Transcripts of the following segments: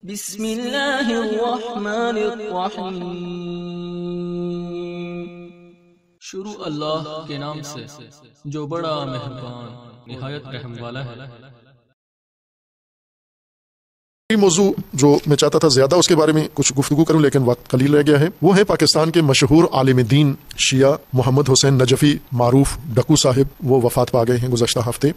بسم اللہ الرحمن الرحیم۔ شروع اللہ کے نام سے جو بڑا مہربان نہایت رحم والا ہے۔ موضوع جو میں چاہتا تھا زیادہ اس کے بارے میں کچھ گفتگو کروں، لیکن وقت قلیل رہ گیا ہے۔ وہ ہے پاکستان کے مشہور عالم دین شیعہ محمد حسین نجفی معروف ڈکو صاحب۔ وہ وفات پا گئے ہیں گزشتہ ہفتے،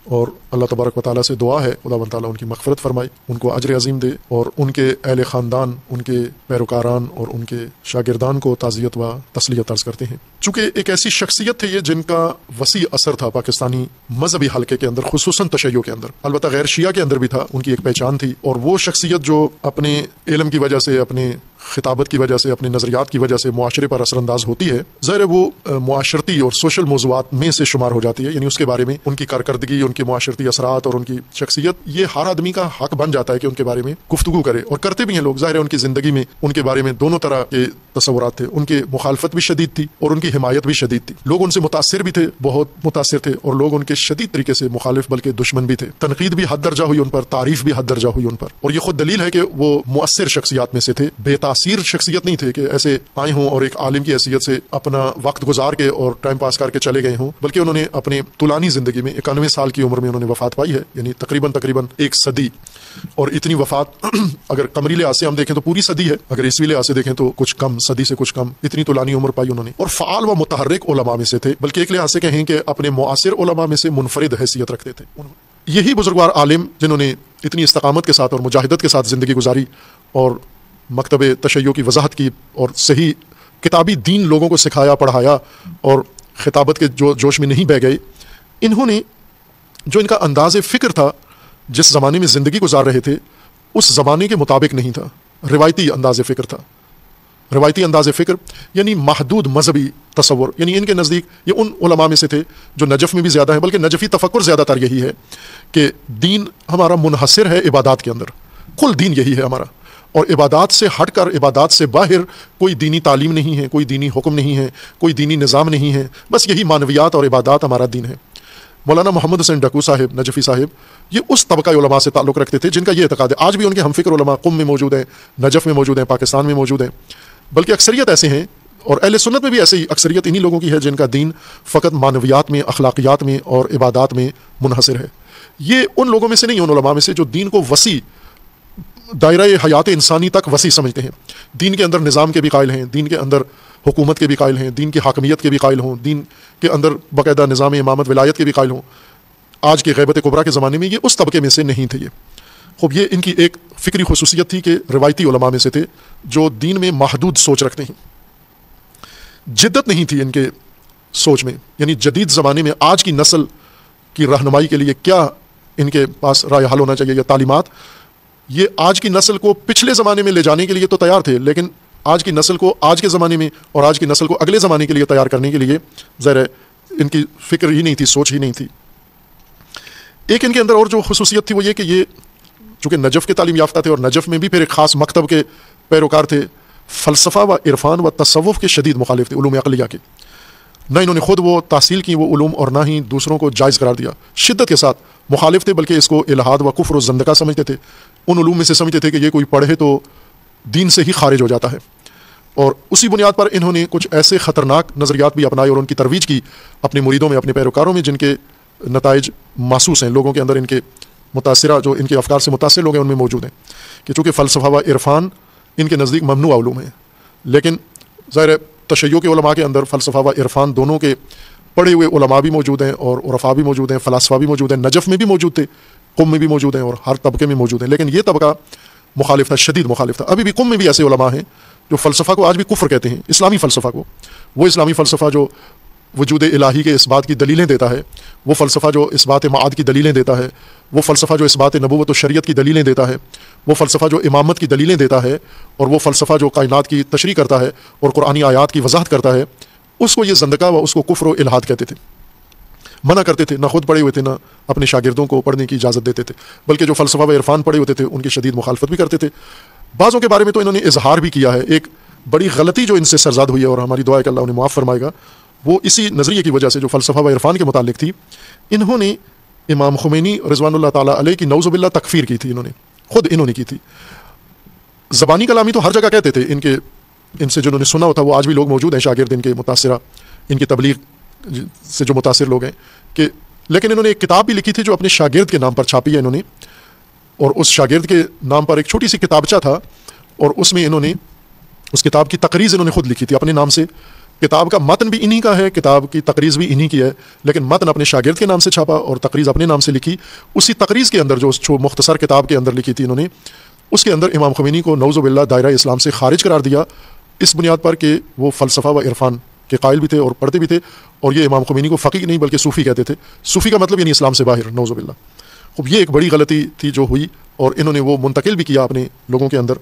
اور اللہ تبارک و تعالیٰ سے دعا ہے خدا و تعالیٰ ان کی مغفرت فرمائے، ان کو اجر عظیم دے، اور ان کے اہل خاندان، ان کے پیروکاران اور ان کے شاگردان کو تعزیت و تسلیت عرض کرتے ہیں۔ چونکہ ایک ایسی شخصیت تھے یہ جن کا وسیع اثر تھا پاکستانی مذہبی حلقے کے اندر، خصوصاً تشیع کے اندر، البتہ غیر شیعہ کے اندر بھی تھا، ان کی ایک پہچان تھی۔ اور وہ شخصیت جو اپنے علم کی وجہ سے، اپنے خطابت کی وجہ سے، اپنے نظریات کی وجہ سے معاشرے پر اثر انداز ہوتی ہے، ظاہر وہ معاشرتی اور سوشل موضوعات میں سے شمار ہو جاتی ہے، یعنی اس کے بارے میں ان کی کارکردگی، ان کے معاشرتی اثرات اور ان کی شخصیت، یہ ہر آدمی کا حق بن جاتا ہے کہ ان کے بارے میں گفتگو کرے، اور کرتے بھی ہیں لوگ۔ ظاہر ہے ان کی زندگی میں ان کے بارے میں دونوں طرح کے تصورات تھے، ان کی مخالفت بھی شدید تھی اور ان کی حمایت بھی شدید تھی۔ لوگ ان سے متاثر بھی تھے، بہت متاثر تھے، اور لوگ ان کے شدید طریقے سے مخالف بلکہ دشمن بھی تھے۔ تنقید بھی حد درجہ ہوئی ان پر، تعریف بھی حد درجہ ہوئی ان پر، اور یہ خود دلیل ہے کہ وہ مؤثر شخصیات میں سے تھے، بے تاثیر شخصیت نہیں تھے کہ ایسے آئے ہوں اور ایک عالم کی حیثیت سے اپنا وقت گزار کے اور ٹائم پاس کر کے چلے گئے ہوں، بلکہ انہوں نے اپنے طولانی زندگی میں 91 سال کی عمر میں انہوں نے وفات پائی ہے، یعنی تقریباً ایک صدی۔ اور اتنی وفات اگر قمری لحاظ سے ہم دیکھیں تو پوری صدی ہے، اگر عیسوی لحاظ سے دیکھیں تو کچھ کم، صدی سے کچھ کم، اتنی طولانی عمر پائی انہوں نے، اور فعال و متحرک علماء میں سے تھے، بلکہ ایک لحاظ سے کہیں کہ اپنے معاصر علماء میں سے منفرد حیثیت رکھتے تھے۔ یہی بزرگوار عالم جنہوں نے اتنی استقامت کے ساتھ اور مجاہدت کے ساتھ زندگی گزاری اور مکتب تشیع کی وضاحت کی اور صحیح کتابی دین لوگوں کو سکھایا، پڑھایا، اور خطابت کے جو جوش میں نہیں بہ گئے، انہوں نے جو ان کا انداز فکر تھا، جس زمانے میں زندگی گزار رہے تھے اس زمانے کے مطابق نہیں تھا، روایتی انداز فکر تھا۔ روایتی انداز فکر یعنی محدود مذہبی تصور، یعنی ان کے نزدیک یہ ان علماء میں سے تھے جو نجف میں بھی زیادہ ہیں، بلکہ نجفی تفکر زیادہ تر یہی ہے کہ دین ہمارا منحصر ہے عبادات کے اندر، کل دین یہی ہے ہمارا، اور عبادات سے ہٹ کر، عبادات سے باہر کوئی دینی تعلیم نہیں ہے، کوئی دینی حکم نہیں ہے، کوئی دینی نظام نہیں ہے، بس یہی معنویات اور عبادات ہمارا دین ہے۔ مولانا محمد حسین ڈکو صاحب نجفی صاحب یہ اس طبقہ علماء سے تعلق رکھتے تھے جن کا یہ اعتقاد ہے، آج بھی ان کے ہم فکر علماء قم میں موجود ہیں، نجف میں موجود ہیں، پاکستان میں موجود ہیں، بلکہ اکثریت ایسے ہیں، اور اہل سنت میں بھی ایسے ہی اکثریت انہی لوگوں کی ہے جن کا دین فقط معنویات میں، اخلاقیات میں اور عبادات میں منحصر ہے۔ یہ ان لوگوں میں سے نہیں، ان علماء میں سے جو دین کو وسیع دائرہ حیات انسانی تک وسیع سمجھتے ہیں، دین کے اندر نظام کے بھی قائل ہیں، دین کے اندر حکومت کے بھی قائل ہیں، دین کی حاکمیت کے بھی قائل ہوں، دین کے اندر باقاعدہ نظام امامت ولایت کے بھی قائل ہوں۔ آج کے غیبت کبریٰ کے زمانے میں یہ اس طبقے میں سے نہیں تھے۔ خوب یہ ان کی ایک فکری خصوصیت تھی کہ روایتی علماء میں سے تھے جو دین میں محدود سوچ رکھتے ہیں، جدت نہیں تھی ان کے سوچ میں، یعنی جدید زمانے میں آج کی نسل کی رہنمائی کے لیے کیا ان کے پاس رائے حل ہونا چاہیے یا تعلیمات، یہ آج کی نسل کو پچھلے زمانے میں لے جانے کے لیے تو تیار تھے، لیکن آج کی نسل کو آج کے زمانے میں اور آج کی نسل کو اگلے زمانے کے لیے تیار کرنے کے لیے ظاہر ان کی فکر ہی نہیں تھی، سوچ ہی نہیں تھی۔ ایک ان کے اندر اور جو خصوصیت تھی وہ یہ کہ یہ چونکہ نجف کے تعلیم یافتہ تھے، اور نجف میں بھی پھر ایک خاص مکتب کے پیروکار تھے، فلسفہ و عرفان و تصوف کے شدید مخالف تھے، علوم عقلیہ کے۔ نہ انہوں نے خود وہ تحصیل کی وہ علوم، اور نہ ہی دوسروں کو جائز قرار دیا، شدت کے ساتھ مخالف تھے، بلکہ اس کو الہاد و کفر و زندقہ سمجھتے تھے۔ ان علوم میں سے سمجھتے تھے کہ یہ کوئی پڑھے تو دین سے ہی خارج ہو جاتا ہے، اور اسی بنیاد پر انہوں نے کچھ ایسے خطرناک نظریات بھی اپنائے اور ان کی ترویج کی اپنے مریدوں میں، اپنے پیروکاروں میں، جن کے نتائج محسوس ہیں لوگوں کے اندر، ان کے متاثرہ جو ان کے افکار سے متاثر لوگ ہیں ان میں موجود ہیں، کہ چونکہ فلسفہ و عرفان ان کے نزدیک ممنوع علوم ہیں، لیکن ظاہر تشیع کے علماء کے اندر فلسفہ و عرفان دونوں کے پڑھے ہوئے علماء بھی موجود ہیں، اور عرفاء بھی موجود ہیں، فلاسفہ بھی موجود ہیں، نجف میں بھی موجود تھے، قم میں بھی موجود ہیں، اور ہر طبقے میں موجود ہیں، لیکن یہ طبقہ مخالف تھا، شدید مخالف تھا۔ ابھی بھی قم میں بھی ایسے علماء ہیں جو فلسفہ کو آج بھی کفر کہتے ہیں، اسلامی فلسفہ کو، وہ اسلامی فلسفہ جو وجود الہی کے اس بات کی دلیلیں دیتا ہے، وہ فلسفہ جو اس بات معاد کی دلیلیں دیتا ہے، وہ فلسفہ جو اس بات نبوت و شریعت کی دلیلیں دیتا ہے، وہ فلسفہ جو امامت کی دلیلیں دیتا ہے، اور وہ فلسفہ جو کائنات کی تشریح کرتا ہے اور قرآنی آیات کی وضاحت کرتا ہے، اس کو یہ زندقہ و اس کو کفر و الہاد کہتے تھے، منع کرتے تھے، نہ خود پڑھے ہوئے تھے، نہ اپنے شاگردوں کو پڑھنے کی اجازت دیتے تھے، بلکہ جو فلسفہ و عرفان پڑھے ہوتے تھے ان کی شدید مخالفت بھی کرتے تھے۔ بعضوں کے بارے میں تو انہوں نے اظہار بھی کیا ہے، ایک بڑی غلطی جو ان سے سرزاد ہوئی ہے، اور ہماری دعا ہے کہ اللہ انہیں معاف فرمائے گا، وہ اسی نظریے کی وجہ سے جو فلسفہ و عرفان کے متعلق تھی، انہوں نے امام خمینی رضوان اللہ تعالیٰ علیہ کی نعوذ باللہ تکفیر کی تھی، انہوں نے خود انہوں نے کی تھی. زبانی کلامی تو ہر جگہ کہتے تھے ان سے جنہوں نے سنا ہوتا وہ آج بھی لوگ موجود ہیں شاگرد ان کے متاثرہ ان کی تبلیغ سے جو متاثر لوگ ہیں کہ لیکن انہوں نے ایک کتاب بھی لکھی تھی جو اپنے شاگرد کے نام پر چھاپی ہے انہوں نے, اور اس شاگرد کے نام پر ایک چھوٹی سی کتابچہ تھا اور اس میں انہوں نے اس کتاب کی تقریض انہوں نے خود لکھی تھی اپنے نام سے. کتاب کا متن بھی انہی کا ہے, کتاب کی تقریض بھی انہی کی ہے, لیکن متن اپنے شاگرد کے نام سے چھاپا اور تقریض اپنے نام سے لکھی. اسی تقریض کے اندر جو مختصر کتاب کے اندر لکھی تھی انہوں نے, اس کے اندر امام خمینی کو نعوذ باللہ دائرہ اسلام سے خارج قرار دیا اس بنیاد پر کہ وہ فلسفہ و عرفان کے قائل بھی تھے اور پڑھتے بھی تھے, اور یہ امام خمینی کو فقیہ نہیں بلکہ صوفی کہتے تھے. صوفی کا مطلب یعنی اسلام سے باہر, نعوذ باللہ. اب یہ ایک بڑی غلطی تھی جو ہوئی, اور انہوں نے وہ منتقل بھی کیا اپنے لوگوں کے اندر.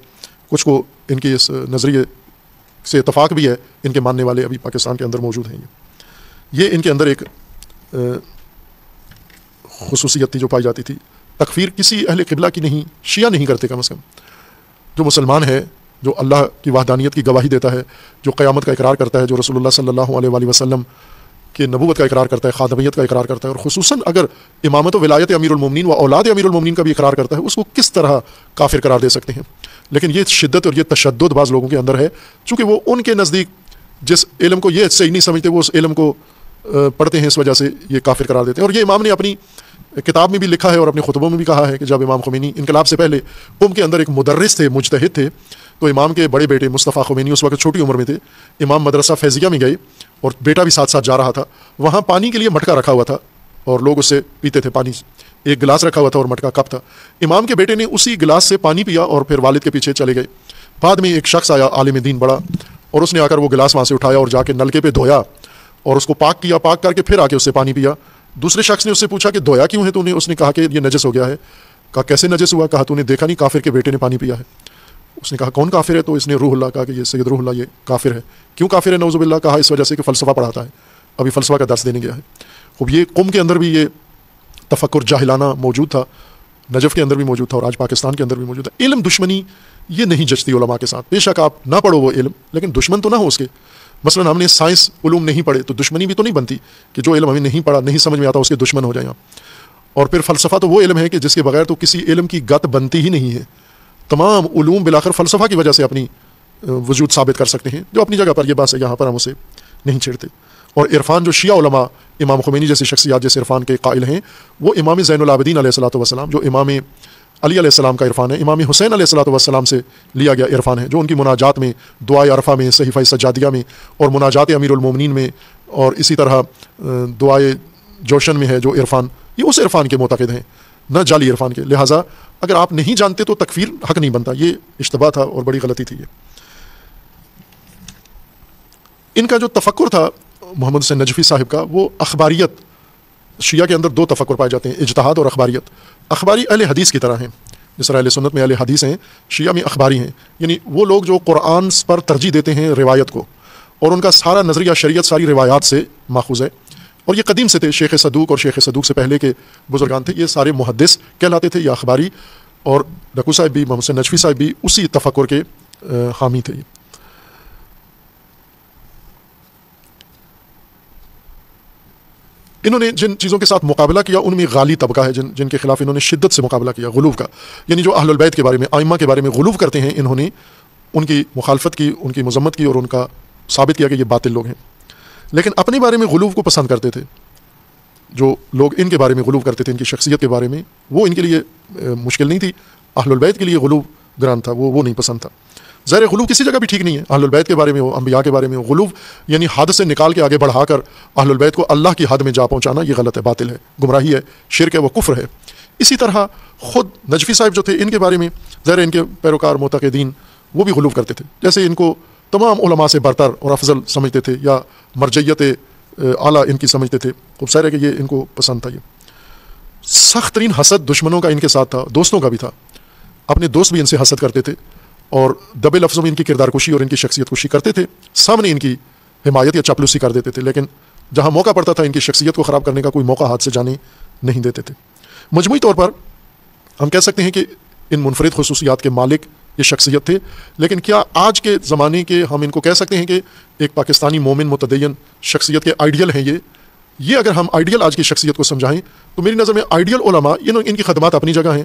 کچھ کو ان کے اس نظریے سے اتفاق بھی ہے, ان کے ماننے والے ابھی پاکستان کے اندر موجود ہیں. یہ ان کے اندر ایک خصوصیت تھی جو پائی جاتی تھی. تکفیر کسی اہل قبلہ کی نہیں, شیعہ نہیں کرتے کم از کم. جو مسلمان ہے, جو اللہ کی وحدانیت کی گواہی دیتا ہے, جو قیامت کا اقرار کرتا ہے, جو رسول اللہ صلی اللہ علیہ وآلہ وسلم کہ نبوت کا اقرار کرتا ہے, خاتمیت کا اقرار کرتا ہے, اور خصوصاً اگر امامت و ولایت امیر المومنین و اولاد امیر المومنین کا بھی اقرار کرتا ہے, اس کو کس طرح کافر قرار دے سکتے ہیں. لیکن یہ شدت اور یہ تشدد بعض لوگوں کے اندر ہے, چونکہ وہ ان کے نزدیک جس علم کو یہ صحیح نہیں سمجھتے وہ اس علم کو پڑھتے ہیں, اس وجہ سے یہ کافر قرار دیتے ہیں. اور یہ امام نے اپنی کتاب میں بھی لکھا ہے اور اپنے خطبوں میں بھی کہا ہے کہ جب امام خمینی انقلاب سے پہلے قم کے اندر ایک مدرس تھے, مجتہد تھے, تو امام کے بڑے بیٹے مصطفیٰ خمینی اس وقت چھوٹی عمر میں تھے. امام مدرسہ فیضیہ میں گئے اور بیٹا بھی ساتھ ساتھ جا رہا تھا. وہاں پانی کے لیے مٹکا رکھا ہوا تھا اور لوگ اس سے پیتے تھے پانی. ایک گلاس رکھا ہوا تھا اور مٹکا کپ تھا. امام کے بیٹے نے اسی گلاس سے پانی پیا اور پھر والد کے پیچھے چلے گئے. بعد میں ایک شخص آیا عالم دین بڑا, اور اس نے آ کر وہ گلاس وہاں سے اٹھایا اور جا کے نلکے پہ دھویا اور اس کو پاک کیا, پاک کر کے پھر آ کے اس سے پانی پیا. دوسرے شخص نے اس سے پوچھا کہ دھویا کیوں ہے تو نے؟ اس نے کہا کہ یہ نجس ہو گیا ہے. کہا کیسے نجس ہوا؟ کہا تو نے دیکھا نہیں کافر کے بیٹے نے پانی پیا ہے. اس نے کہا کون کافر ہے؟ تو اس نے روح اللہ کہا کہ یہ سید روح اللہ یہ کافر ہے. کیوں کافر ہے نعوذ باللہ؟ کہا اس وجہ سے کہ فلسفہ پڑھاتا ہے, ابھی فلسفہ کا درس دینے گیا ہے. خوب یہ قم کے اندر بھی یہ تفکر جاہلانہ موجود تھا, نجف کے اندر بھی موجود تھا اور آج پاکستان کے اندر بھی موجود ہے. علم دشمنی یہ نہیں جچتی علماء کے ساتھ. بے شک آپ نہ پڑھو وہ علم, لیکن دشمن تو نہ ہو اس کے. مثلا ہم نے سائنس علوم نہیں پڑھے تو دشمنی بھی تو نہیں بنتی کہ جو علم ہمیں نہیں پڑھا, نہیں سمجھ میں آتا, اس کے دشمن ہو جائیں آپ. اور پھر فلسفہ تو وہ علم ہے کہ جس کے بغیر تو کسی علم کی گت بنتی ہی نہیں ہے. تمام علوم بلاخر فلسفہ کی وجہ سے اپنی وجود ثابت کر سکتے ہیں, جو اپنی جگہ پر یہ بات ہے, یہاں پر ہم اسے نہیں چھیڑتے. اور عرفان جو شیعہ علماء امام خمینی جیسی شخصیات جیسے عرفان کے قائل ہیں, وہ امام زین العابدین علیہ الصلوۃ والسلام جو امام علی علیہ السلام کا عرفان ہے, امام حسین علیہ الصلوۃ والسلام سے لیا گیا عرفان ہے, جو ان کی مناجات میں, دعائے عرفہ میں, صحیفہ سجادیہ میں اور مناجات امیر المومنین میں, اور اسی طرح دعائے جوشن میں ہے جو عرفان, یہ اس عرفان کے معتقد ہیں, نہ جعلی عرفان کے. لہٰذا اگر آپ نہیں جانتے تو تکفیر حق نہیں بنتا. یہ اشتباہ تھا اور بڑی غلطی تھی. یہ ان کا جو تفکر تھا محمد حسین نجفی صاحب کا, وہ اخباریت. شیعہ کے اندر دو تفکر پائے جاتے ہیں, اجتہاد اور اخباریت. اخباری اہل حدیث کی طرح ہیں, جس طرح اہل سنت میں اہل حدیث ہیں, شیعہ میں اخباری ہیں. یعنی وہ لوگ جو قرآن پر ترجیح دیتے ہیں روایت کو, اور ان کا سارا نظریہ شریعت ساری روایات سے ماخوذ ہے. اور یہ قدیم سے تھے, شیخ صدوق اور شیخ صدوق سے پہلے کے بزرگان تھے, یہ سارے محدث کہلاتے تھے, یہ اخباری. اور ڈکو صاحب بھی, محمد حسین نجفی صاحب بھی اسی تفکر کے حامی تھے. انہوں نے جن چیزوں کے ساتھ مقابلہ کیا ان میں غالی طبقہ ہے جن کے خلاف انہوں نے شدت سے مقابلہ کیا, غلو کا. یعنی جو اہل البیت کے بارے میں, ائمہ کے بارے میں غلو کرتے ہیں, انہوں نے ان کی مخالفت کی, ان کی مذمت کی اور ان کا ثابت کیا کہ یہ باطل لوگ ہیں. لیکن اپنے بارے میں غلو کو پسند کرتے تھے. جو لوگ ان کے بارے میں غلو کرتے تھے, ان کی شخصیت کے بارے میں, وہ ان کے لیے مشکل نہیں تھی. اہل البیت کے لیے غلو گران تھا, وہ نہیں پسند تھا. ظاہر غلو کسی جگہ بھی ٹھیک نہیں ہے. اہل البیت کے بارے میں ہو, انبیاء کے بارے میں ہو, غلو یعنی حد سے نکال کے آگے بڑھا کر اہل البیت کو اللہ کی حد میں جا پہنچانا, یہ غلط ہے, باطل ہے, گمراہی ہے, شرک ہے, وہ کفر ہے. اسی طرح خود نجفی صاحب جو تھے, ان کے بارے میں ظاہر ان کے پیروکار معتقدین وہ بھی غلو کرتے تھے. جیسے ان کو تمام علماء سے برتر اور افضل سمجھتے تھے, یا مرجعیت اعلیٰ ان کی سمجھتے تھے. خوب ظاہر ہے کہ یہ ان کو پسند تھا. یہ سخت ترین حسد دشمنوں کا ان کے ساتھ تھا, دوستوں کا بھی تھا. اپنے دوست بھی ان سے حسد کرتے تھے اور دبے لفظوں میں ان کی کردار کشی اور ان کی شخصیت کشی کرتے تھے. سامنے ان کی حمایت یا چاپلوسی کر دیتے تھے, لیکن جہاں موقع پڑتا تھا ان کی شخصیت کو خراب کرنے کا کوئی موقع ہاتھ سے جانے نہیں دیتے تھے. مجموعی طور پر ہم کہہ سکتے ہیں کہ ان منفرد خصوصیات کے مالک یہ شخصیت تھے. لیکن کیا آج کے زمانے کے ہم ان کو کہہ سکتے ہیں کہ ایک پاکستانی مومن متدین شخصیت کے آئیڈیل ہیں؟ یہ اگر ہم آئیڈیل آج کی شخصیت کو سمجھائیں تو میری نظر میں آئیڈیل علماء ان کی خدمات اپنی جگہ ہیں,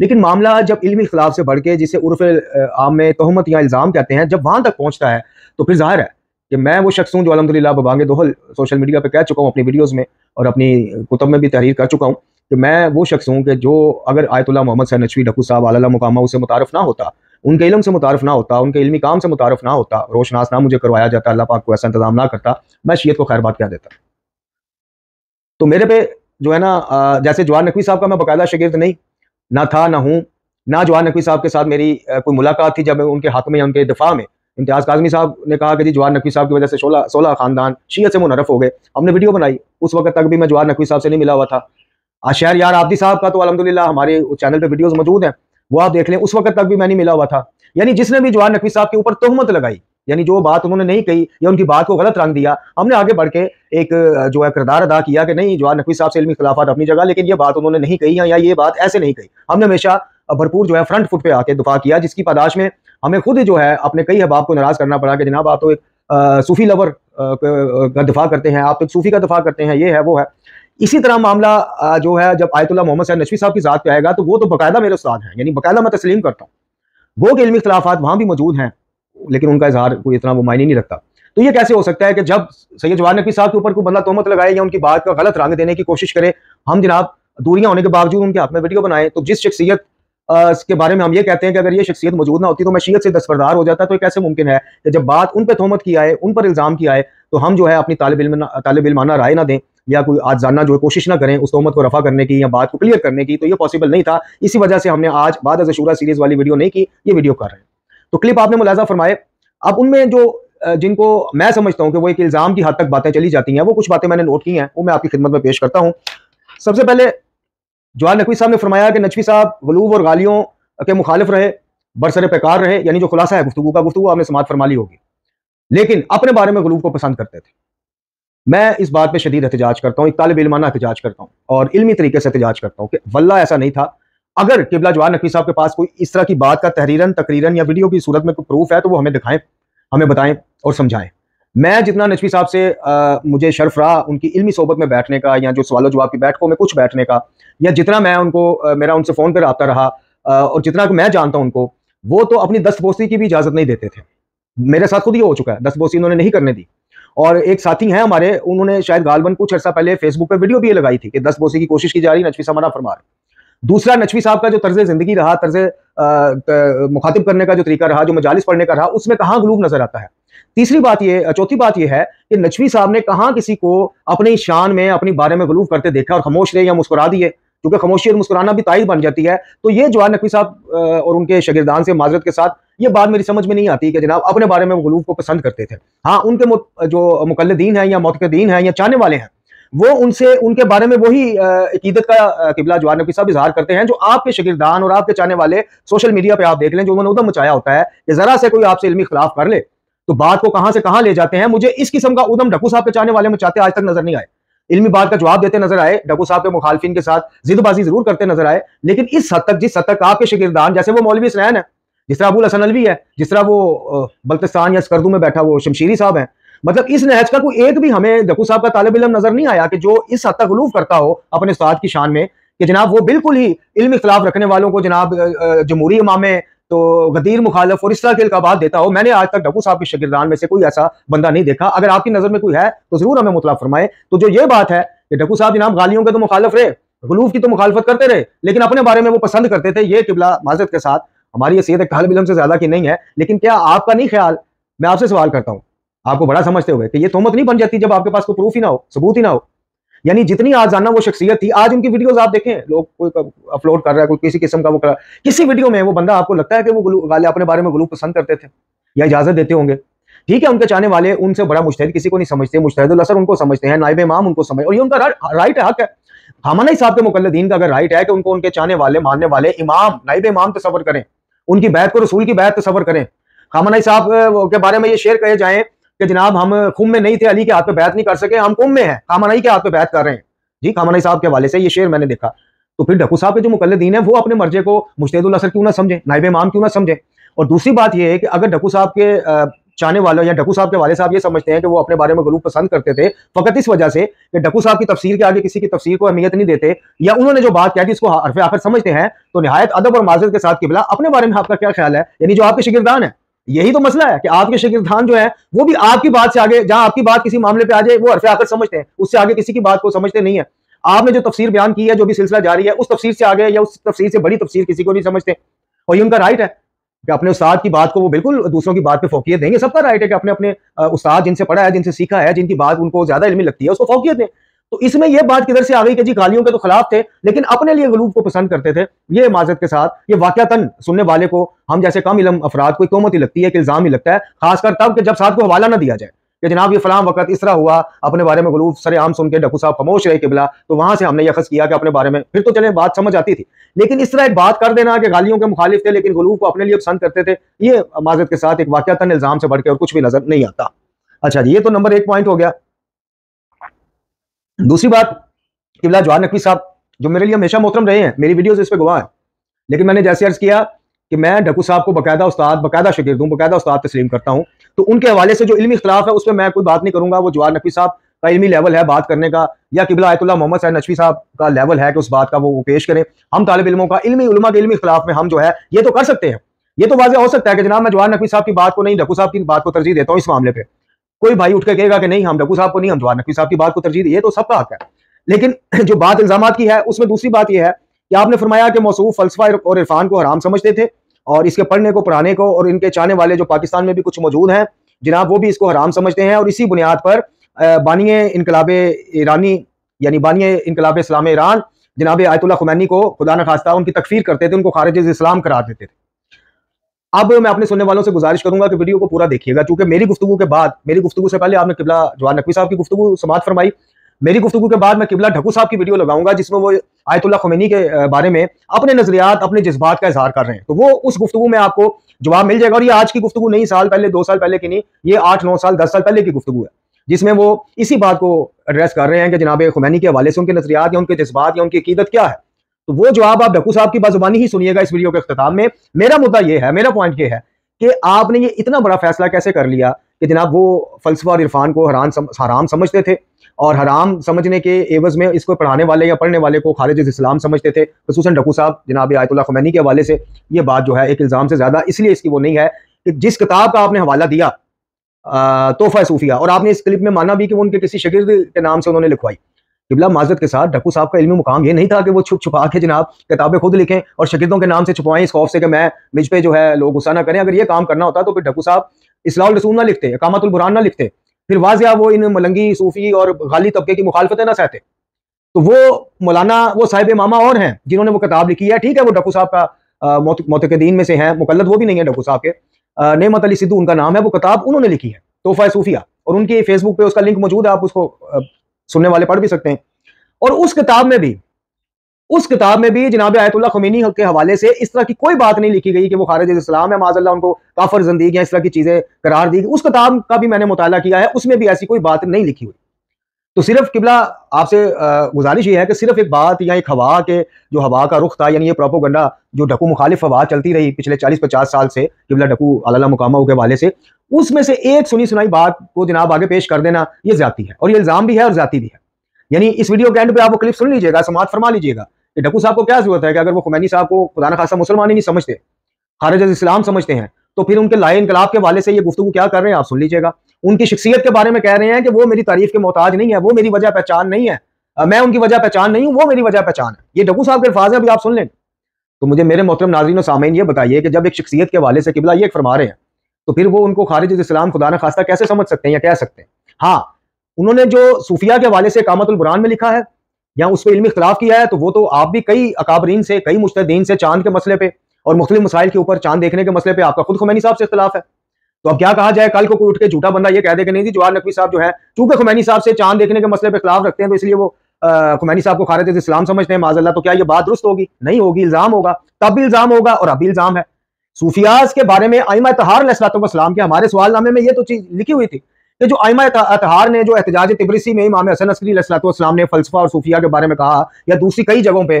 لیکن معاملہ جب علمی اختلاف سے بڑھ کے جسے عرف عام میں تہمت یا الزام کہتے ہیں جب وہاں تک پہنچتا ہے تو پھر ظاہر ہے کہ میں وہ شخص ہوں جو الحمدللہ ببانگ دوہل سوشل میڈیا پہ کہہ چکا ہوں اپنی ویڈیوز میں اور اپنی کتب میں بھی تحریر کر چکا ہوں کہ میں وہ شخص ہوں کہ جو اگر آیت اللہ محمد صاحب نجفی ڈکو صاحب اعلیٰ مقامہ اسے متعارف نہ ہوتا، ان کے علم سے متعارف نہ ہوتا، ان کے علمی کام سے متعارف نہ ہوتا، روشناس نہ مجھے کروایا جاتا، اللہ پاک کو ایسا انتظام نہ کرتا، میں شیعت کو خیر بات کہہ دیتا۔ تو میرے پہ جو ہے نا جیسے جوہر نقوی صاحب کا میں باقاعدہ شاگرد نہیں نہ تھا نہ ہوں، نہ جوہر نقوی صاحب کے ساتھ میری کوئی ملاقات تھی جب ان کے حق میں یا ان کے دفاع میں امتیاز کاظمی صاحب نے کہا کہ جی جوہر نقوی صاحب کی وجہ سے 16 خاندان شیعت سے منحرف ہو گئے، ہم نے ویڈیو بنائی، اس وقت تک بھی میں جوہر نقوی صاحب سے نہیں ملا ہوا تھا۔ شہر یار آبدی صاحب کا تو الحمدللہ ہمارے چینل پہ ویڈیوز موجود ہیں، وہ آپ دیکھ لیں، اس وقت تک بھی میں نہیں ملا ہوا تھا۔ یعنی جس نے بھی جوہر نقوی صاحب کے اوپر تہمت لگائی، یعنی جو بات انہوں نے نہیں کہی یا ان کی بات کو غلط رنگ دیا، ہم نے آگے بڑھ کے ایک جو ہے کردار ادا کیا کہ نہیں جوہر نقوی صاحب سے علمی خلافات اپنی جگہ، لیکن یہ بات انہوں نے نہیں کہی یا یہ بات ایسے نہیں کہی۔ ہم نے ہمیشہ بھرپور جو ہے فرنٹ فٹ پہ آ کے دفاع کیا، جس کی پاداش میں ہمیں خود جو ہے اپنے کئی احباب کو ناراض کرنا پڑا کہ جناب آپ تو ایک صوفی لور کا دفاع کرتے ہیں، آپ تو ایک صوفی کا دفاع کرتے ہیں، یہ ہے وہ ہے۔ اسی طرح معاملہ جو ہے جب آیت اللہ محمد صاحب نجفی صاحب کی ذات پہ آئے گا تو وہ تو باقاعدہ میرے استاد ہیں، یعنی باقاعدہ میں تسلیم کرتا ہوں وہ کہ علمی اختلافات وہاں بھی موجود ہیں، لیکن ان کا اظہار کوئی اتنا وہ معنی نہیں رکھتا۔ تو یہ کیسے ہو سکتا ہے کہ جب سید جوہر نقوی صاحب کے اوپر کوئی بندہ تہمت لگائے یا ان کی بات کا غلط رنگ دینے کی کوشش کرے، ہم جناب دوریاں ہونے کے باوجود ان کے حق میں ویڈیو بنائیں؟ تو جس شخصیت کے بارے میں ہم یہ کہتے ہیں کہ اگر یہ شخصیت موجود نہ ہوتی تو میں شیعت سے دستبردار ہو جاتا، تو یہ کیسے ممکن ہے کہ جب بات ان پہ تہمت کی آئے، ان پر الزام کیا آئے، تو ہم جو ہے اپنی طالب علمانہ رائے نہ دیں یا کوئی آجزانہ جو ہے کوشش نہ کریں اس تہمت کو رفع کرنے کی یا بات کو کلیئر کرنے کی؟ تو یہ پاسبل نہیں تھا، اسی وجہ سے ہم نے آج بعد از شورا سیریز والی ویڈیو نہیں کی، یہ ویڈیو کر رہے ہیں۔ تو کلپ آپ نے ملاحظہ فرمائے۔ اب ان میں جو جن کو میں سمجھتا ہوں کہ وہ ایک الزام کی حد تک باتیں چلی جاتی ہیں، وہ کچھ باتیں میں نے نوٹ کی ہیں، وہ میں آپ کی خدمت میں پیش کرتا ہوں۔ سب سے پہلے جوہر نقوی صاحب نے فرمایا کہ نجفی صاحب غلوب اور غالیوں کے مخالف رہے، برسر پیکار رہے، یعنی جو خلاصہ ہے گفتگو کا، گفتگو آپ نے سماعت فرما لی ہوگی، لیکن اپنے بارے میں غلوب کو پسند کرتے تھے۔ میں اس بات پہ شدید احتجاج کرتا ہوں، ایک طالب علمانہ احتجاج کرتا ہوں اور علمی طریقے سے احتجاج کرتا ہوں کہ واللہ ایسا نہیں تھا۔ اگر قبلہ جوہر نقوی صاحب کے پاس کوئی اس طرح کی بات کا تحریراً تقریراً یا ویڈیو کی صورت میں کوئی پروف ہے تو وہ ہمیں دکھائیں، ہمیں بتائیں اور سمجھائیں۔ میں جتنا نجفی صاحب سے مجھے شرف رہا ان کی علمی صحبت میں بیٹھنے کا یا جو سوال و جواب کی بیٹھکوں میں کچھ بیٹھنے کا، یا جتنا میں ان کو میرا ان سے فون پہ رابطہ رہا اور جتنا کہ میں جانتا ہوں ان کو، وہ تو اپنی دستبوسی کی بھی اجازت نہیں دیتے تھے۔ میرے ساتھ خود یہ ہو چکا ہے، دستبوسی انہوں نے نہیں کرنے دی۔ اور ایک ساتھی ہیں ہمارے، انہوں نے شاید غالباً کچھ عرصہ پہلے فیس بک پہ ویڈیو بھی یہ لگائی تھی کہ دستبوسی کی کوشش کی جا رہی، نجفی صاحب منع فرما رہے۔ دوسرا، نجفی صاحب کا جو طرز زندگی رہا، طرز مخاطب کرنے کا جو طریقہ رہا، جو مجالس پڑھنے کا رہا، اس میں کہاں غلوب نظر آتا ہے۔ چوتھی بات یہ ہے کہ نجفی صاحب نے کہاں کسی کو اپنی شان میں اپنی بارے میں غلوب کرتے دیکھا اور خاموش رہے یا مسکرا دیے، کیونکہ خاموشی اور مسکرانا بھی تائید بن جاتی ہے۔ تو یہ جوہر نقوی صاحب اور ان کے شاگردان سے معذرت کے ساتھ یہ بات میری سمجھ میں نہیں آتی کہ جناب اپنے بارے میں وہ غلوب کو پسند کرتے تھے۔ ہاں، ان کے جو مقلدین ہیں یا معتقدین ہیں یا چاہنے والے ہیں، وہ ان کے بارے میں وہی عقیدت کا قبلہ جوہر نقوی صاحب اظہار کرتے ہیں جو آپ کے شاگردان اور آپ کے چاہنے والے سوشل میڈیا پہ آپ دیکھ لیں، جو انہوں نے ادھم مچایا ہوتا ہے کہ ذرا سے کوئی آپ سے علمی خلاف کر لے تو بات کو کہاں سے کہاں لے جاتے ہیں۔ مجھے اس قسم کا ادھم ڈکو صاحب کے چاہنے والے مچاتے آج تک نظر نہیں آئے۔ علمی بات کا جواب دیتے نظر آئے، ڈکو صاحب کے مخالفین کے ساتھ ضد بازی ضرور کرتے نظر آئے، لیکن جس حد تک آپ کے شاگردان، جیسے وہ مولوی اسنین ہے، جس طرح ابو الحسن الوی ہے، جس طرح وہ بلتستان یا سکردو میں بیٹھا وہ شمشیری صاحب ہیں، مطلب اس نہج کا کوئی ایک بھی ہمیں ڈکو صاحب کا طالب علم نظر نہیں آیا کہ جو اس حد تک غلوف کرتا ہو اپنے استاد کی شان میں کہ جناب وہ بالکل ہی علمی اختلاف رکھنے والوں کو جناب جمہوری امامے تو غدیر مخالف اور اس طرح کے القابات دیتا ہو۔ میں نے آج تک ڈکو صاحب کے شاگردان میں سے کوئی ایسا بندہ نہیں دیکھا۔ اگر آپ کی نظر میں کوئی ہے تو ضرور ہمیں مطلع فرمائے۔ تو جو یہ بات ہے کہ ڈکو صاحب جناب غالیوں کے تو مخالف رہے، غلوف کی تو مخالفت کرتے رہے، لیکن اپنے بارے میں وہ پسند کرتے تھے، یہ قبلہ معذرت کے ساتھ ہماری حیثیت ایک طالب علم سے زیادہ کی نہیں ہے، لیکن کیا آپ کا نہیں خیال، میں آپ سے سوال کرتا ہوں آپ کو بڑا سمجھتے ہوئے، کہ یہ تہمت نہیں بن جاتی جب آپ کے پاس کوئی پروف ہی نہ ہو، ثبوت ہی نہ ہو؟ یعنی جتنی آزانہ وہ شخصیت تھی، آج ان کی ویڈیوز آپ دیکھیں، لوگ کوئی اپلوڈ کر رہا ہے، کوئی کسی قسم کا وہ کسی ویڈیو میں وہ بندہ آپ کو لگتا ہے کہ وہ اپنے بارے میں غلوف پسند کرتے تھے یا اجازت دیتے ہوں گے؟ ٹھیک ہے، ان کے چاہنے والے ان سے بڑا مجتہد کسی کو نہیں سمجھتے، مجتہد الاثر ان کو سمجھتے ہیں، نائب امام ان کو سمجھ، اور یہ ان کا رائٹ ہے، حق ہے۔ خامنہ ای صاحب کے مقلدین کا اگر رائٹ ہے کہ ان کو ان کے چاہنے والے ماننے والے امام، نائب امام تصور کریں، ان کی بیعت کو رسول کی بیعت تصور کریں۔ خامنہ ای صاحب کے بارے میں یہ شعر کہے جائیں کہ جناب ہم خم میں نہیں تھے، علی کے ہاتھ پہ بیعت نہیں کر سکے، ہم قم میں ہیں، خامنہ ای کے ہاتھ پہ بیعت کر رہے ہیں۔ جی، خامنہ ای صاحب کے حوالے سے یہ شعر میں نے دیکھا۔ تو پھر ڈکو صاحب کے جو مقلدین ہیں وہ اپنے مرجے کو مجتہد الاثر کیوں نہ سمجھیں، نائب امام کیوں نہ سمجھیں؟ اور دوسری بات یہ ہے کہ اگر ڈکو صاحب کے چاہنے والوں یا ڈکو صاحب کے والد صاحب یہ سمجھتے ہیں کہ وہ اپنے بارے میں غلوف پسند کرتے تھے فقط اس وجہ سے کہ ڈکو صاحب کی تفسیر کے آگے کسی کی تفسیر کو اہمیت نہیں دیتے، یا انہوں نے جو بات کہی تھی اس کو حرف آخر سمجھتے ہیں، تو نہایت ادب اور معذرت کے ساتھ قبلہ اپنے بارے میں آپ کا کیا خیال ہے؟ یعنی جو آپ کے شاگردان ہیں، یہی تو مسئلہ ہے کہ آپ کے شاگردان جو ہیں وہ بھی آپ کی بات سے آگے، جہاں آپ کی بات کسی معاملے پہ آ جائے وہ حرف آخر سمجھتے ہیں، اس سے آگے کسی کی بات کو سمجھتے نہیں ہیں۔ آپ نے جو تفسیر بیان کی ہے، جو بھی سلسلہ جاری ہے، اس تفسیر سے آگے یا اس تفسیر سے بڑی تفسیر کسی کو نہیں سمجھتے، اور یہ ان کا رائٹ ہے کہ اپنے استاد کی بات کو وہ بالکل دوسروں کی بات پہ فوقیت دیں گے۔ سب کا رائٹ ہے کہ اپنے اپنے استاد جن سے پڑھا ہے، جن سے سیکھا ہے، جن کی بات ان کو زیادہ علمی لگتی ہے، اس کو فوقیت دیں۔ تو اس میں یہ بات کدھر سے آ گئی کہ جی غالیوں کے تو خلاف تھے لیکن اپنے لیے غلوف کو پسند کرتے تھے؟ یہ معذرت کے ساتھ یہ واقعتاً سننے والے کو، ہم جیسے کم علم افراد کو توہمت ہی لگتی ہے، کہ الزام ہی لگتا ہے، خاص کر تب کہ جب ساتھ کو حوالہ نہ دیا جائے کہ جناب یہ فلاں وقت اس طرح ہوا، اپنے بارے میں غلوف سر عام سن کے ڈکو صاحب خاموش رہے قبلہ، تو وہاں سے ہم نے یہ اخذ کیا کہ اپنے بارے میں، پھر تو چلیں بات سمجھ آتی تھی، لیکن اس طرح ایک بات کر دینا کہ غالیوں کے مخالف تھے لیکن غلوف کو اپنے لیے پسند کرتے تھے، یہ معذرت کے ساتھ ایک واقعتاً الزام سے بڑھ کے اور کچھ بھی نظر نہیں آتا۔ اچھا جی، یہ تو نمبر 1 پوائنٹ ہو گیا۔ دوسری بات، قبلہ جواد نقوی صاحب جو میرے لیے ہمیشہ محترم رہے ہیں، میری ویڈیوز اس پہ گواہ ہیں، لیکن میں نے جیسے عرض کیا کہ میں ڈکو صاحب کو باقاعدہ استاد، باقاعدہ شاگرد ہوں، باقاعدہ استاد تسلیم کرتا ہوں، تو ان کے حوالے سے جو علمی اختلاف ہے اس پہ میں کوئی بات نہیں کروں گا۔ وہ جواد نقوی صاحب کا علمی لیول ہے بات کرنے کا، یا قبلہ آیت اللہ محمد صاحب نشوی صاحب کا لیول ہے کہ اس بات کا وہ پیش کریں۔ ہم طالب علموں کا علماء کے علمی اختلاف میں ہم جو ہے یہ تو کر سکتے ہیں، یہ تو واضح ہو سکتا ہے کہ جناب میں جواد نقوی صاحب کی بات کو نہیں، ڈکو صاحب کی بات کو ترجیح دیتا ہوں اس معاملے پہ۔ کوئی بھائی اٹھ کے کہے گا کہ نہیں ہم ڈکو صاحب کو نہیں، ہم جواد نقوی صاحب کی بات کو ترجیح دیں، یہ تو سب کا حق ہے۔ لیکن جو بات الزامات کی ہے اس میں دوسری بات یہ ہے کہ آپ نے فرمایا کہ موصوف فلسفہ اور عرفان کو حرام سمجھتے تھے، اور اس کے پڑھنے کو، پڑھانے کو، اور ان کے چاہنے والے جو پاکستان میں بھی کچھ موجود ہیں جناب وہ بھی اس کو حرام سمجھتے ہیں، اور اسی بنیاد پر بانی انقلاب ایرانی یعنی بانی انقلاب اسلام ایران جناب آیت اللہ خمینی کو خدا نخواستہ ان کی تکفیر کرتے تھے، ان کو خارج از اسلام قرار دیتے تھے۔ اب میں اپنے سننے والوں سے گزارش کروں گا کہ ویڈیو کو پورا دیکھیے گا، چونکہ میری گفتگو کے بعد، میری گفتگو سے پہلے آپ نے قبلہ جواد نقوی صاحب کی گفتگو سماعت فرمائی، میری گفتگو کے بعد میں قبلہ ڈھکو صاحب کی ویڈیو لگاؤں گا جس میں وہ آیت اللہ خمینی کے بارے میں اپنے نظریات، اپنے جذبات کا اظہار کر رہے ہیں، تو وہ اس گفتگو میں آپ کو جواب مل جائے گا۔ اور یہ آج کی گفتگو نہیں، سال پہلے، 2 سال پہلے کی نہیں، یہ 8 9 سال 10 سال پہلے کی گفتگو ہے، جس میں وہ اسی بات کو ایڈریس کر رہے ہیں کہ جناب خمینی کے حوالے سے ان کے نظریات یا ان کے جذبات یا ان کی عقیدت کیا ہے۔ تو وہ جواب آپ ڈھکو صاحب کی بازبانی ہی سنیے گا اس ویڈیو کے اختتام میں۔ میرا مدعا یہ ہے، میرا پوائنٹ یہ ہے کہ آپ نے یہ اتنا بڑا فیصلہ کیسے کر لیا کہ جناب وہ فلسفہ اور عرفان کو حرام سمجھتے تھے، اور حرام سمجھنے کے عوض میں اس کو پڑھانے والے یا پڑھنے والے کو خارج از اسلام سمجھتے تھے، خصوصاً ڈھکو صاحب جناب آیت اللہ خمینی کے حوالے سے۔ یہ بات جو ہے ایک الزام سے زیادہ اس لیے اس کی وہ نہیں ہے کہ جس کتاب کا آپ نے حوالہ دیا تحفہ صوفیہ، اور آپ نے اس کلپ میں مانا بھی کہ وہ ان کے کسی شاگرد کے نام سے انہوں نے لکھوائی، قبلہ معذرت کے ساتھ ڈھکو صاحب کا علمی مقام یہ نہیں تھا کہ وہ چھپ چھپا کے جناب کتابیں خود لکھیں اور شاگردوں کے نام سے چھپوائیں اس خوف سے کہ میں مجھ پہ جو ہے لوگ غصہ نہ کریں۔ اگر یہ کام کرنا ہوتا تو پھر ڈھکو صاحب اصلاح الرسول نہ لکھتے، اقامت البرہان نہ لکھتے، پھر واضح وہ ان ملنگی صوفی اور غالی طبقے کی مخالفتیں نہ سہتے۔ تو وہ مولانا، وہ صاحب امامہ اور ہیں جنہوں نے وہ کتاب لکھی ہے، ٹھیک ہے وہ ڈھکو صاحب کا معتقدین میں سے ہیں، مقلد وہ بھی نہیں ہے ڈھکو صاحب کے، نعمت علی سدھو ان کا نام ہے، وہ کتاب انہوں نے لکھی ہے تحفہ صوفیہ، اور ان کی فیس بک پہ اس کا لنک موجود ہے، آپ اس کو سننے والے پڑھ بھی سکتے ہیں۔ اور اس کتاب میں بھی جناب آیت اللہ خمینی کے حوالے سے اس طرح کی کوئی بات نہیں لکھی گئی کہ وہ خارج از اسلام ہے، معاذ اللہ ان کو کافر زندیق یا اس طرح کی چیزیں قرار دی گئی۔ اس کتاب کا بھی میں نے مطالعہ کیا ہے، اس میں بھی ایسی کوئی بات نہیں لکھی ہوئی۔ تو صرف قبلہ آپ سے گزارش یہ ہے کہ صرف ایک بات یا ایک ہوا کے جو ہوا کا رخ تھا، یعنی یہ پروپوگنڈا جو ڈھکو مخالف ہوا چلتی رہی پچھلے 40-50 سال سے قبلہ ڈھکو علیہ مقامہ کے حوالے سے، اس میں سے ایک سنی سنائی بات کو جناب آگے پیش کر دینا یہ زیادتی ہے، اور یہ الزام بھی ہے اور ذاتی بھی ہے۔ یعنی اس ویڈیو کے اینڈ پہ آپ وہ کلپ سن لیجیے گا، سماعت فرما لیجیے گا کہ ڈھکو صاحب کو کیا ضرورت ہے کہ اگر وہ خمینی صاحب کو خدا نخواستہ مسلمان ہی نہیں سمجھتے، خارج از اسلام سمجھتے ہیں، تو پھر ان کے لائے انقلاب کے حوالے سے یہ گفتگو کیا کر رہے ہیں آپ سن لیجیے گا۔ ان کی شخصیت کے بارے میں کہہ رہے ہیں کہ وہ میری تعریف کے محتاج نہیں ہے، وہ میری وجہ پہچان نہیں ہے، میں ان کی وجہ پہچان نہیں ہوں، وہ میری وجہ پہچان ہے۔ یہ ڈھکو صاحب کے الفاظ ہیں، ابھی آپ سن لیں۔ تو مجھے میرے محترم ناظرین و سامعین یہ بتائیے کہ جب ایک شخصیت کے حوالے سے قبلہ یہ فرما رہے ہیں تو پھر وہ ان کو خارج از اسلام خدا نخواستہ کیسے سمجھ سکتے ہیں یا کہہ سکتے ہیں؟ ہاں، انہوں نے جو صوفیہ کے حوالے سے اقامت البرہان میں لکھا ہے یا اس پہ علمی اختلاف کیا ہے، تو وہ تو آپ بھی کئی اکابرین سے، کئی مجتہدین سے چاند کے مسئلے پہ اور مختلف مسائل کے اوپر چاند دیکھنے کے مسئلے پہ آپ کا خود خمینی صاحب سے اختلاف ہے۔ تو اب کیا کہا جائے، کل کو کوئی اٹھ کے جھوٹا بندہ یہ کہہ دے کہ نہیں جی جواد نقوی صاحب جو ہے چونکہ خمینی صاحب سے چاند دیکھنے کے مسئلے پہ اختلاف رکھتے ہیں تو اس لیے وہ خمینی صاحب کو خارج از اسلام سمجھتے ہیں، معاذ اللہ، تو کیا یہ بات درست ہوگی؟ نہیں ہوگی، الزام ہوگا، تب بھی الزام ہوگا اور اب بھی الزام ہے۔ صوفیاء کے بارے میں ائمہ اطہار علیہ السلام کے ہمارے سوال نامے میں یہ تو چیز لکھی ہوئی تھی کہ جو ائمہ اطہار نے جو احتجاج تبریسی میں امام حسن عسکری علیہ السلام نے فلسفہ اور صوفیہ کے بارے میں کہا، یا دوسری کئی جگہوں پہ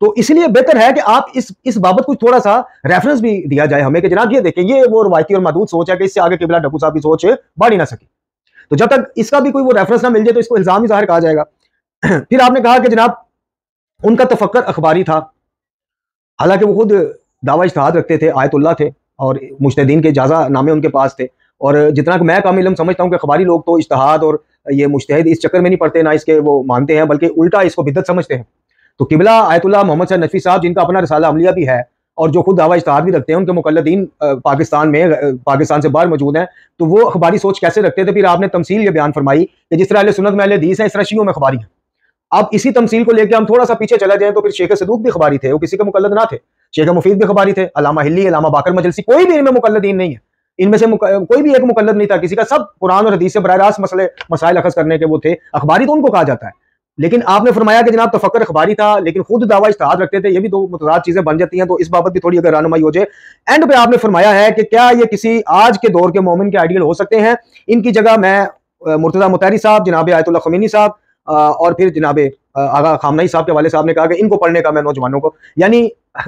تو اس لیے بہتر ہے کہ آپ اس بابت کچھ تھوڑا سا ریفرنس بھی دیا جائے ہمیں کہ جناب یہ دیکھیں یہ وہ روایتی اور محدود سوچ ہے کہ اس سے آگے قبلہ ڈکو صاحب کی سوچ بڑھ ہی نہ سکی. تو جب تک اس کا بھی کوئی وہ ریفرنس نہ مل جائے تو اس کو الزام ہی ظاہر کہا جائے گا. پھر آپ نے کہا کہ جناب ان کا تفکر اخباری تھا، حالانکہ وہ خود دعویٰ اجتہاد رکھتے تھے، آیت اللہ تھے اور مجتہدین کے اجازہ نامے ان کے پاس تھے. اور جتنا کہ میں کام علم سمجھتا ہوں کہ اخباری لوگ تو اجتہاد اور یہ مجتہد اس چکر میں نہیں پڑتے، نہ اس کے وہ مانتے ہیں، بلکہ الٹا اس کو بدعت سمجھتے ہیں. تو قبلہ آیت اللہ محمد صاحب نجفی صاحب جن کا اپنا رسالہ عملیہ بھی ہے اور جو خود دعویٰ اجتہاد بھی رکھتے ہیں، ان کے مقلدین پاکستان میں پاکستان سے باہر موجود ہیں، تو وہ اخباری سوچ کیسے رکھتے تھے؟ پھر آپ نے تمثیل یہ بیان فرمائی کہ جس طرح اہل سنت میں اہل حدیث ہیں اس طرح شیعوں میں اخباری ہیں. اب اسی تمثیل کو لے کے ہم تھوڑا سا پیچھے چلا جائیں تو پھر شیخ صدوق بھی اخباری تھے، وہ کسی کے مقلد نہ تھے. شیخ مفید بھی اخباری تھے، علامہ ہلی، علامہ باقر مجلسی، کوئی بھی ان میں مقلدین نہیں ہے، ان میں سے کوئی بھی ایک مقلد نہیں تھا کسی کا، سب قرآن اور حدیث سے براہ راست مسائل اخذ کرنے کے وہ تھے. اخباری تو ان کو کہا جاتا ہے. لیکن آپ نے فرمایا کہ جناب تفکر اخباری تھا لیکن خود دعویٰ اجتہاد رکھتے تھے، یہ بھی دو متضاد چیزیں بن جاتی ہیں، تو اس بابت بھی تھوڑی اگر رہنمائی ہو جائے. اینڈ پہ آپ نے فرمایا ہے کہ کیا یہ کسی آج کے دور کے مومن کے آئیڈیل ہو سکتے ہیں؟ ان کی جگہ میں مرتضیٰ مطہری صاحب، جناب آیت اللہ خمینی صاحب اور پھر جناب آغا خامنہئی صاحب کے والد صاحب نے کہا کہ ان کو پڑھنے کا میں نوجوانوں کو، یعنی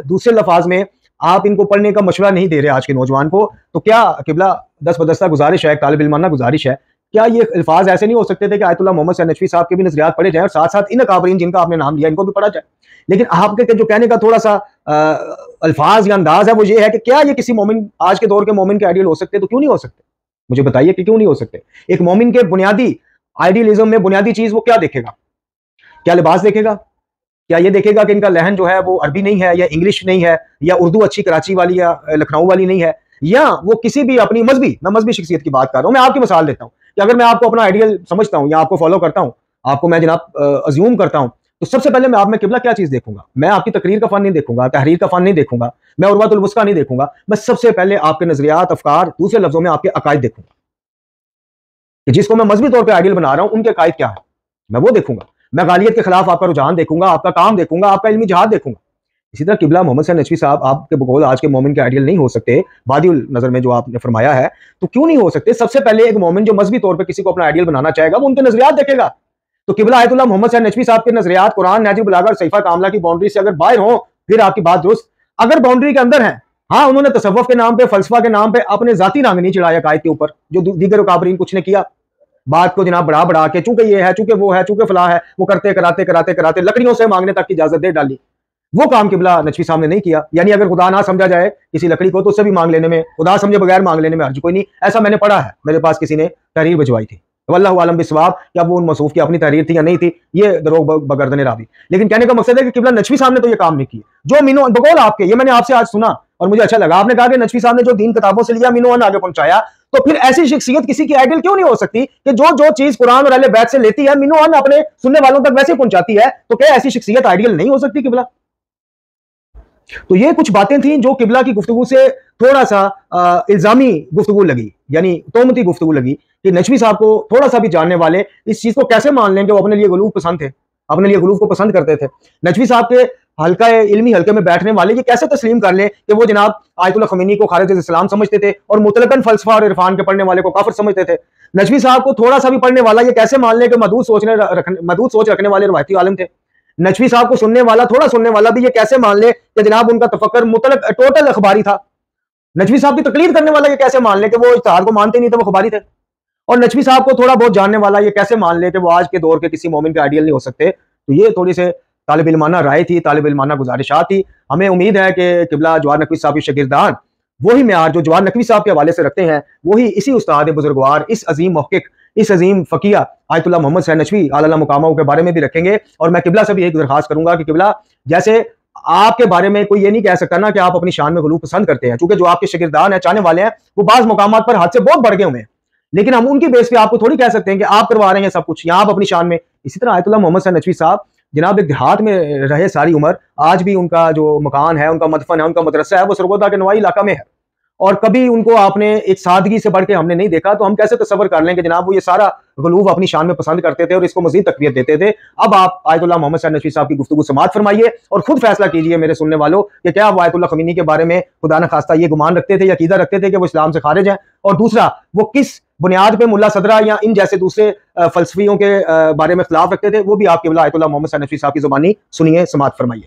دوسرے لفاظ میں آپ ان کو پڑھنے کا مشورہ نہیں دے رہے آج کے نوجوان کو. تو کیا قبلہ دست بدستہ گزارش ہے، طالب علمانہ گزارش ہے، کیا یہ الفاظ ایسے نہیں ہو سکتے تھے کہ آیت اللہ محمد صاحب نجفی صاحب کے بھی نظریات پڑھے جائیں اور ساتھ ساتھ ان اکابرین جن کا آپ نے نام لیا ان کو بھی پڑھا جائے؟ لیکن آپ کے جو کہنے کا تھوڑا سا الفاظ یا انداز ہے وہ یہ ہے کہ کیا یہ کسی مومن آج کے دور کے مومن کے آئیڈیل ہو سکتے؟ تو کیوں نہیں ہو سکتے؟ مجھے بتائیے کہ کیوں نہیں ہو سکتے. ایک مومن کے بنیادی آئیڈیلزم میں بنیادی چیز وہ کیا دیکھے گا؟ کیا لباس دیکھے گا؟ کیا یہ دیکھے گا کہ ان کا لہن جو ہے وہ عربی نہیں ہے یا انگلش نہیں ہے یا اردو اچھی کراچی والی یا لکھنؤ والی نہیں ہے، یا وہ کسی بھی اپنی مذہبی شخصیت کی بات کر رہا ہوں. میں آپ کی مثال دیتا ہوں کہ اگر میں آپ کو اپنا آئیڈیل سمجھتا ہوں یا آپ کو فالو کرتا ہوں، آپ کو میں جناب ازیوم کرتا ہوں، تو سب سے پہلے میں آپ میں قبلہ کیا چیز دیکھوں گا؟ میں آپ کی تقریر کا فن نہیں دیکھوں گا، تحریر کا فن نہیں دیکھوں گا، میں عروۃ الوثقیٰ نہیں دیکھوں گا. میں سب سے پہلے آپ کے نظریات، افکار، دوسرے لفظوں میں آپ کے عقائد دیکھوں گا کہ جس کو میں مذہبی طور پہ آئیڈیل بنا رہا ہوں ان کے عقائد کیا ہے، میں وہ دیکھوں گا. میں غالیت کے خلاف آپ کا رجحان دیکھوں گا، آپ کا کام دیکھوں گا، آپ کا علمی جہاد دیکھوں گا. اسی طرح قبلہ محمد صاحب نجفی صاحب آپ کے بقول آج کے مومن کے آئیڈیل نہیں ہو سکتے بادی النظر میں جو آپ نے فرمایا ہے. تو کیوں نہیں ہو سکتے؟ سب سے پہلے ایک مومن جو مذہبی طور پہ کسی کو اپنا آئیڈیل بنانا چاہے گا وہ ان کے نظریات دیکھے گا. تو قبلہ آیت اللہ محمد صاحب نجفی صاحب کے نظریات قرآن، نہج البلاغہ اور صحیفہ کاملہ کی باؤنڈری سے اگر باہر ہوں پھر آپ کی بات درست. اگر باؤنڈری کے اندر ہیں، ہاں انہوں نے تصوف کے نام پہ، فلسفہ کے نام پہ اپنے ذاتی رنگ نہیں چڑھایا عقائد کے اوپر جو دیگر اکابرین کچھ نے کیا، بات کو جناب بڑھا کے چونکہ یہ ہے، چونکہ وہ ہے، چونکہ فلاں ہے، وہ کرتے کراتے لکڑیوں سے مانگنے تک کی اجازت دے ڈالی. وہ کام قبلہ نجفی صاحب نے نہیں کیا. یعنی اگر خدا نہ سمجھا جائے کسی لکڑی کو تو اس سے بھی مانگ لینے میں، خدا سمجھے بغیر مانگ لینے میں حرج کوئی نہیں. ایسا میں نے پڑھا ہے، میرے پاس کسی نے تحریر بھجوائی تھی، واللہ عالم بالصواب، کیا وہ ان موصوف کی اپنی تحریر تھی یا نہیں تھی، یہ دروغ بگردن راوی. لیکن کہنے کا مقصد ہے کہ قبلہ نجفی صاحب نے تو یہ کام نہیں کیا جو مینو بقول آپ کے، یہ میں نے آپ سے آج سنا اور مجھے اچھا لگا. آپ نے کہا کہ نجفی صاحب نے جو دین کتابوں سے لیا مینو آگے پہنچایا. تو پھر ایسی شخصیت کسی کی آئیڈیل کیوں نہیں ہو سکتی کہ جو چیز قرآن اور اہل بیت سے لیتی ہے مینو اپنے سننے والوں تک ویسے پہنچاتی ہے؟ تو کیا ایسی شخصیت آئیڈیل نہیں ہو سکتی قبلہ؟ تو یہ کچھ باتیں تھیں جو قبلہ کی گفتگو سے تھوڑا سا الزامی گفتگو لگی، یعنی تہمتی گفتگو لگی کہ نجفی صاحب کو تھوڑا سا بھی جاننے والے اس چیز کو کیسے مان لیں کہ وہ اپنے لیے غلوف پسند تھے، اپنے لیے غلوف کو پسند کرتے تھے. نجفی صاحب کے حلقہ علمی حلقے میں بیٹھنے والے یہ کیسے تسلیم کر لیں کہ وہ جناب آیت اللہ خمینی کو خارج اسلام سمجھتے تھے اور مطلقاً فلسفہ اور عرفان کے پڑھنے والے کو کافر سمجھتے تھے؟ نجفی صاحب کو تھوڑا سا بھی پڑھنے والا یہ کیسے مان لیں کہ محدود سوچ رکھنے والے روایتی عالم تھے؟ نجفی صاحب کو سننے والا، تھوڑا سننے والا بھی یہ کیسے مان لے کہ جناب ان کا تفکر مطلق ٹوٹل اخباری تھا؟ نجفی صاحب کی تقلید کرنے والا یہ کیسے مان لے کہ وہ اجتہاد کو مانتے نہیں تھے، وہ اخباری تھے؟ اور نجفی صاحب کو تھوڑا بہت جاننے والا یہ کیسے مان لے کہ وہ آج کے دور کے کسی مومن کے آئیڈیل نہیں ہو سکتے؟ تو یہ تھوڑی سے طالب علمانہ رائے تھی، طالب علمانہ گزارشات تھی. ہمیں امید ہے کہ قبلہ جواد نقوی صاحب کے شاگردان وہی معیار جو جواد نقوی صاحب کے حوالے سے رکھتے ہیں وہی اسی استاد بزرگوار، اس عظیم محقق، اس عظیم فقیہ آیت اللہ محمد صاحب نجفی اعلیٰ مقامہ کے بارے میں بھی رکھیں گے. اور میں قبلہ سے بھی ایک درخواست کروں گا کہ قبلہ جیسے آپ کے بارے میں کوئی یہ نہیں کہہ سکتا نا کہ آپ اپنی شان میں غلو پسند کرتے ہیں، چونکہ جو آپ کے شاگردان ہیں، چاہنے والے ہیں، وہ بعض مقامات پر حد سے بہت بڑھ گئے ہوئے ہیں، لیکن ہم ان کی بیس پہ آپ کو تھوڑی کہہ سکتے ہیں کہ آپ کروا رہے ہیں سب کچھ، یہاں آپ اپنی شان میں. اسی طرح آیت اللہ محمد صاحب نجفی صاحب جناب ایک دیہات میں رہے ساری عمر، آج بھی ان کا جو مکان ہے، ان کا مدفن ہے، ان کا مدرسہ ہے، وہ سرگودا کے نوائی علاقہ میں ہے، اور کبھی ان کو آپ نے ایک سادگی سے بڑھ کے ہم نے نہیں دیکھا. تو ہم کیسے تصور کر لیں کہ جناب وہ یہ سارا غلوف اپنی شان میں پسند کرتے تھے اور اس کو مزید تقویت دیتے تھے؟ اب آپ آیت اللہ محمد صاحب نجفی صاحب کی گفتگو سماعت فرمائیے اور خود فیصلہ کیجئے میرے سننے والوں کہ کیا وہ آیت اللہ خمینی کے بارے میں خدا نہ خواستہ یہ گمان رکھتے تھے یا عقیدہ رکھتے تھے کہ وہ اسلام سے خارج ہیں، اور دوسرا وہ کس بنیاد پہ ملا صدرہ یا ان جیسے دوسرے فلسفیوں کے بارے میں اختلاف رکھتے تھے؟ وہ بھی آپ قبلہ آیت اللہ محمد صاحب نجفی صاحب کی زبانی سنیے، سماعت فرمائیے.